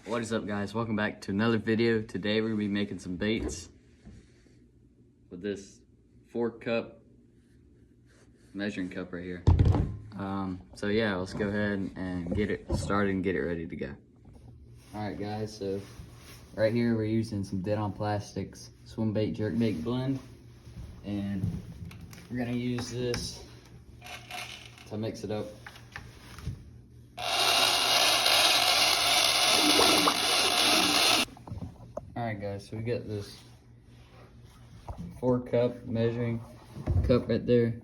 What is up, guys? Welcome back to another video. Today we're gonna be making some baits with this 4-cup measuring cup right here. So yeah, let's go ahead and get it started and get it ready to go. All right, guys, so right here we're using some Dead On Plastics swim bait jerk bait blend, and we're gonna use this to mix it up. Alright guys, so we got this 4-cup measuring cup right there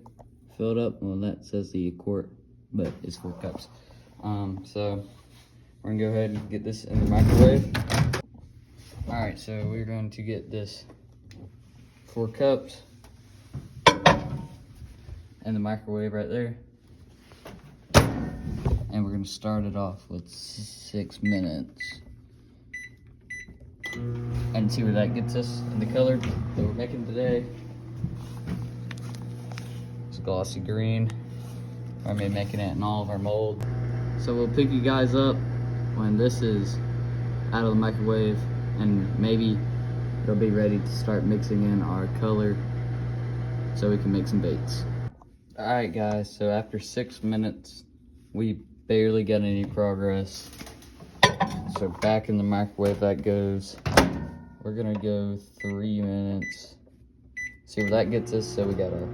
filled up. Well, that says the quart, but it's 4 cups. So we're gonna go ahead and get this in the microwave. Alright, so we're going to get this 4 cups in the microwave right there. And we're gonna start it off with 6 minutes. And see where that gets us in the color that we're making today. It's glossy green. I'm gonna be making it in all of our mold. So we'll pick you guys up when this is out of the microwave, and maybe it'll be ready to start mixing in our color so we can make some baits. Alright guys, so after 6 minutes, we barely got any progress. So back in the microwave that goes. We're gonna go 3 minutes. See where that gets us. So we got our,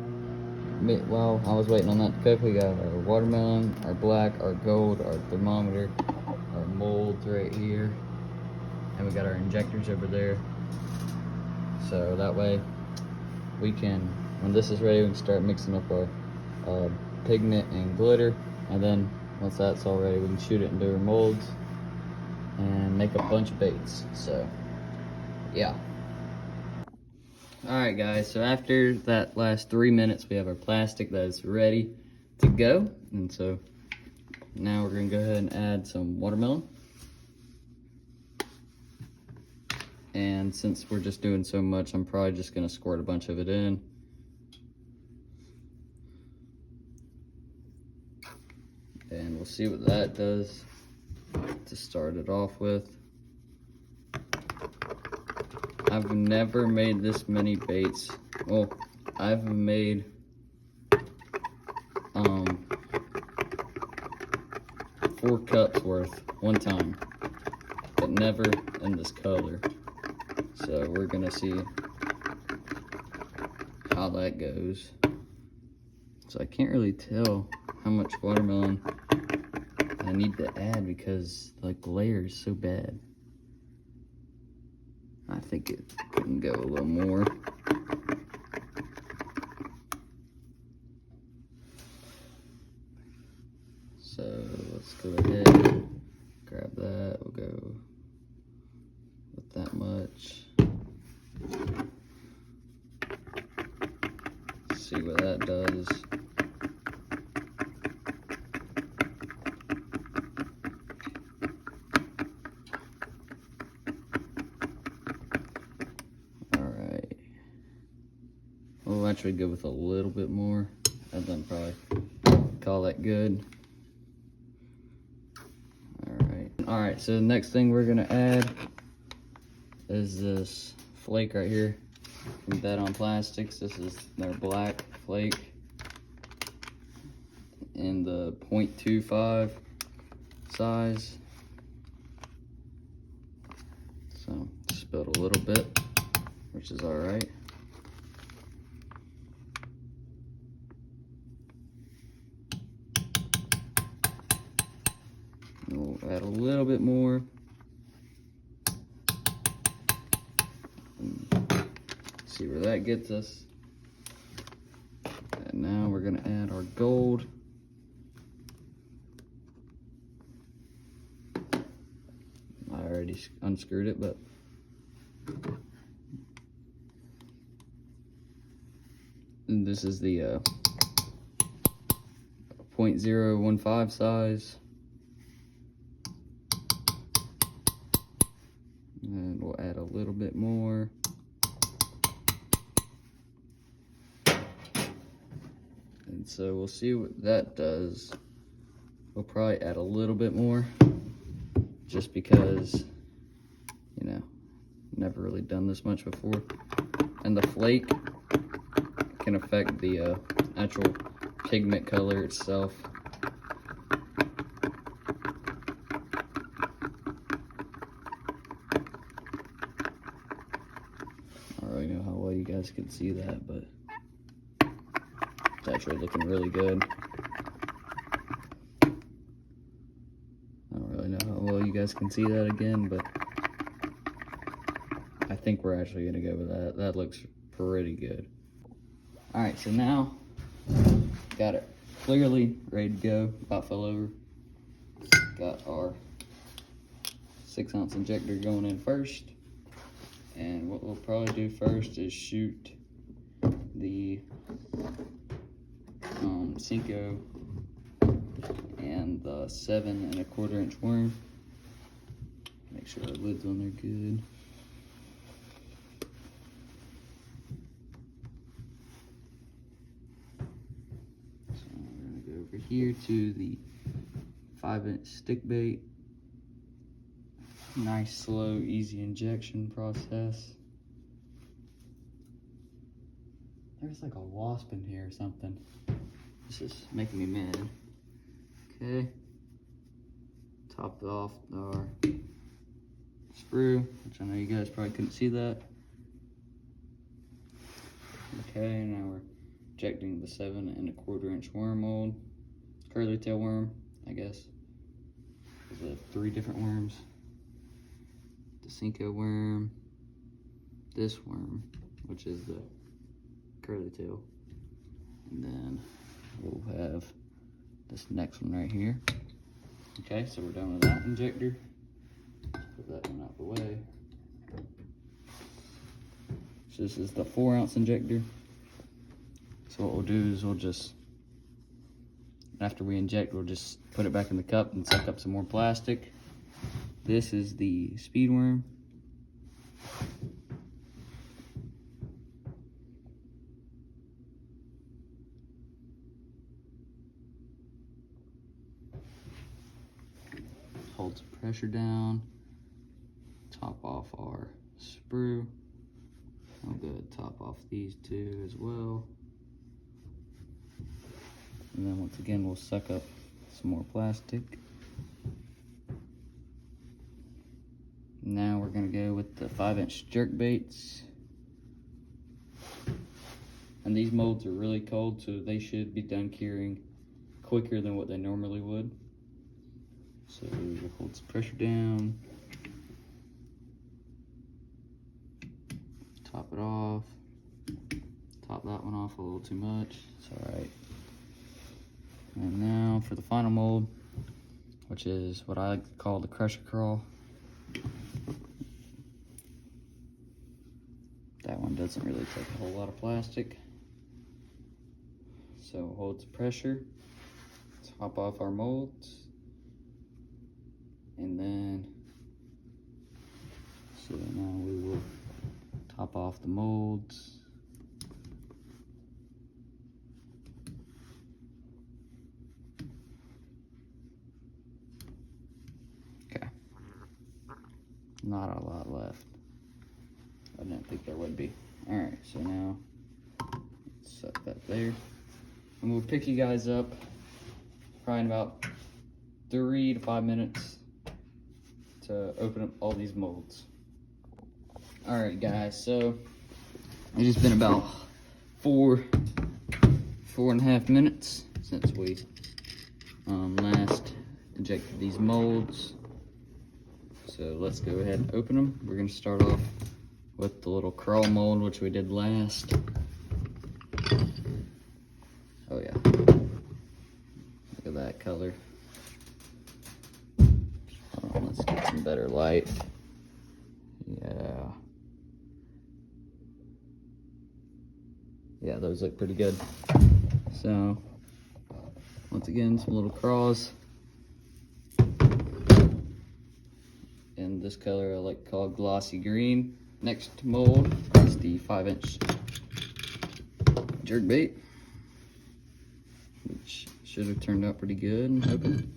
well, I was waiting on that to cook. We got our watermelon, our black, our gold, our thermometer, our molds right here. And we got our injectors over there. So that way we can, when this is ready, we can start mixing up our pigment and glitter. And then once that's all ready, we can shoot it into our molds and make a bunch of baits. So yeah. Alright guys, so after that last 3 minutes, we have our plastic that is ready to go. And so now we're gonna go ahead and add some watermelon. And since we're just doing so much, I'm probably just gonna squirt a bunch of it in. And we'll see what that does to start it off with. I've never made this many baits. Well, I've made 4 cups worth one time, but never in this color. So we're gonna see how that goes. So I can't really tell how much watermelon I need to add because like the layer is so bad. I think it can go a little more. So let's go ahead, grab that, we'll go with that much. See what that does. We'll actually go with a little bit more, and then probably call that good. Alright, so the next thing we're gonna add is this flake right here from Dead On Plastics. This is their black flake in the 0.25 size. So spilled a little bit, which is alright. We'll add a little bit more. See where that gets us. And now we're gonna add our gold. I already unscrewed it, but and this is the 0.015 size. And we'll add a little bit more. And so we'll see what that does. We'll probably add a little bit more just because you know, never really done this much before. And the flake can affect the actual pigment color itself. I don't really know how well you guys can see that, but it's actually looking really good. I don't really know how well you guys can see that again, but I think we're actually gonna go with that. That looks pretty good. All right, so now got it clearly ready to go. About fell over. Got our 6-ounce injector going in first. And what we'll probably do first is shoot the Senko and the 7 1/4 inch worm. Make sure the lid's on there good. So we're gonna go over here to the 5-inch stick bait. Nice, slow, easy injection process. There's like a wasp in here or something. This is making me mad. Okay. Top off our sprue, which I know you guys probably couldn't see that. Okay, now we're injecting the 7 1/4 inch worm mold. Curly tail worm, I guess. There's 3 different worms. The Senko worm, this worm, which is the curly tail, and then we'll have this next one right here. Okay, so we're done with that injector. Put that one out the way. So this is the 4-ounce injector. So what we'll do is we'll just, after we inject, we'll just put it back in the cup and suck up some more plastic. This is the speed worm. Holds pressure down. Top off our sprue. I'll go ahead and top off these 2 as well. And then once again, we'll suck up some more plastic. Now we're gonna go with the 5-inch jerk baits. And these molds are really cold, so they should be done curing quicker than what they normally would. So we'll hold some pressure down. Top it off. Top that one off a little too much. It's all right. And now for the final mold, which is what I like to call the crusher crawl. That one doesn't really take a whole lot of plastic. So hold some pressure, top off our molds, and then, so now we will top off the molds. Okay, not a lot left. I didn't think there would be. All right, so now let's set that there. And we'll pick you guys up probably in about 3 to 5 minutes to open up all these molds. All right, guys, so it's just been about 4.5 minutes since we last injected these molds. So let's go ahead and open them. We're gonna start off with the little crawl mold, which we did last. Oh yeah, look at that color. Hold on, let's get some better light. Yeah, those look pretty good. So once again, some little crawls. And this color I like to call glossy green. Next mold is the 5-inch jerk bait, which should have turned out pretty good, I'm hoping.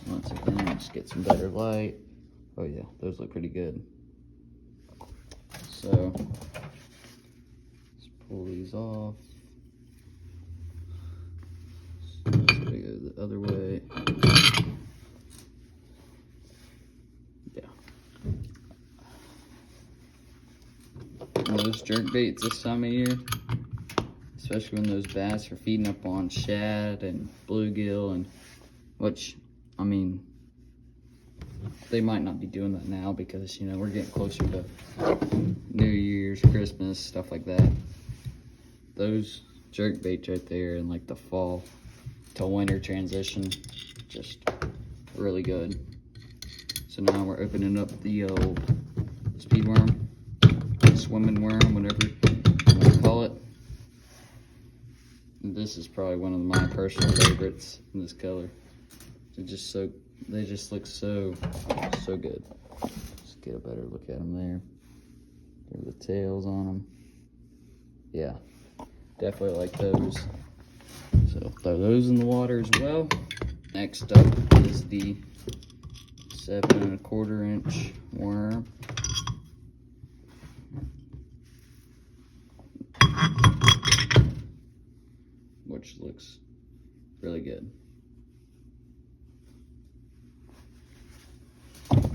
Once again, Let's get some better light. Oh yeah, those look pretty good. So let's pull these off. So we go the other way. Yeah. Those jerk baits this time of year, especially when those bass are feeding up on shad and bluegill, and which, I mean, they might not be doing that now because, you know, we're getting closer to New Year's, Christmas, stuff like that. Those jerk baits right there in like the fall to winter transition, just really good. So now we're opening up the old speed worm, swimming worm, whatever you want to call it. And this is probably one of my personal favorites in this color. They're just so, they just look so good. Let's get a better look at them there. There are the tails on them. Yeah, definitely like those. So throw those in the water as well. Next up is the 7 1/4 inch worm. Which looks really good. Look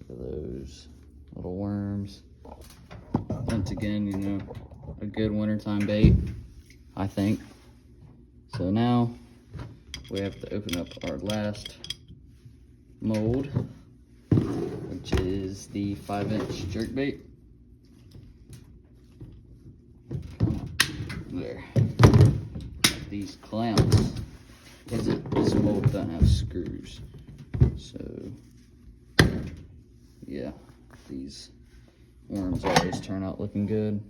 at those little worms. Once again, you know, a good wintertime bait, I think. So now we have to open up our last mold, which is the 5-inch jerkbait. There. These clowns. Because this mold doesn't have screws. So, yeah, these worms always turn out looking good.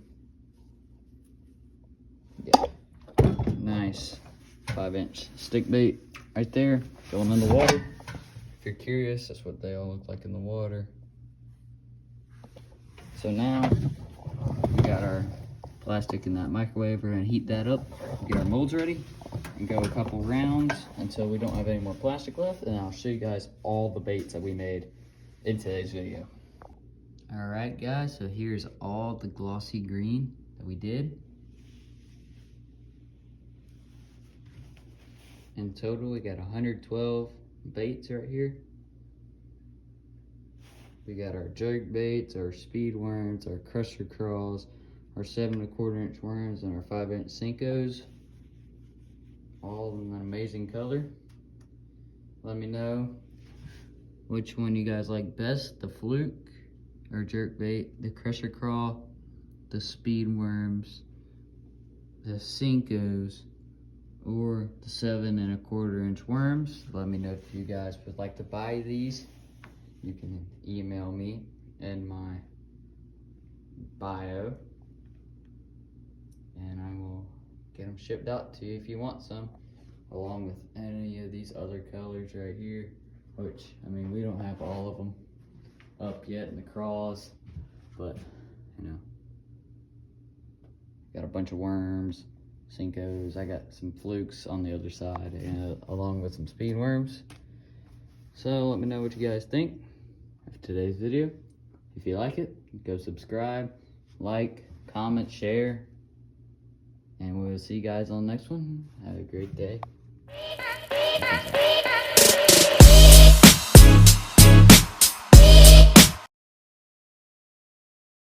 Yeah, nice 5-inch stick bait right there, going in the water. If you're curious, that's what they all look like in the water. So now we got our plastic in that microwave. We're gonna heat that up, get our molds ready, and go a couple rounds until we don't have any more plastic left, and I'll show you guys all the baits that we made in today's video. All right, guys, so here's all the glossy green that we did. In total, we got 112 baits right here. We got our jerk baits, our speed worms, our crusher crawls, our 7 1/4 inch worms, and our 5-inch Senkos. All in an amazing color. Let me know which one you guys like best, the fluke or jerk bait, the crusher crawl, the speed worms, the Senkos, or the 7 1/4 inch worms. Let me know if you guys would like to buy these. You can email me in my bio, and I will get them shipped out to you if you want some, along with any of these other colors right here, which, I mean, we don't have all of them up yet in the craws, but, you know, got a bunch of worms, Senkos. I got some flukes on the other side, and along with some speed worms. So let me know what you guys think of today's video. If you like it, go subscribe, like, comment, share, and we'll see you guys on the next one. Have a great day.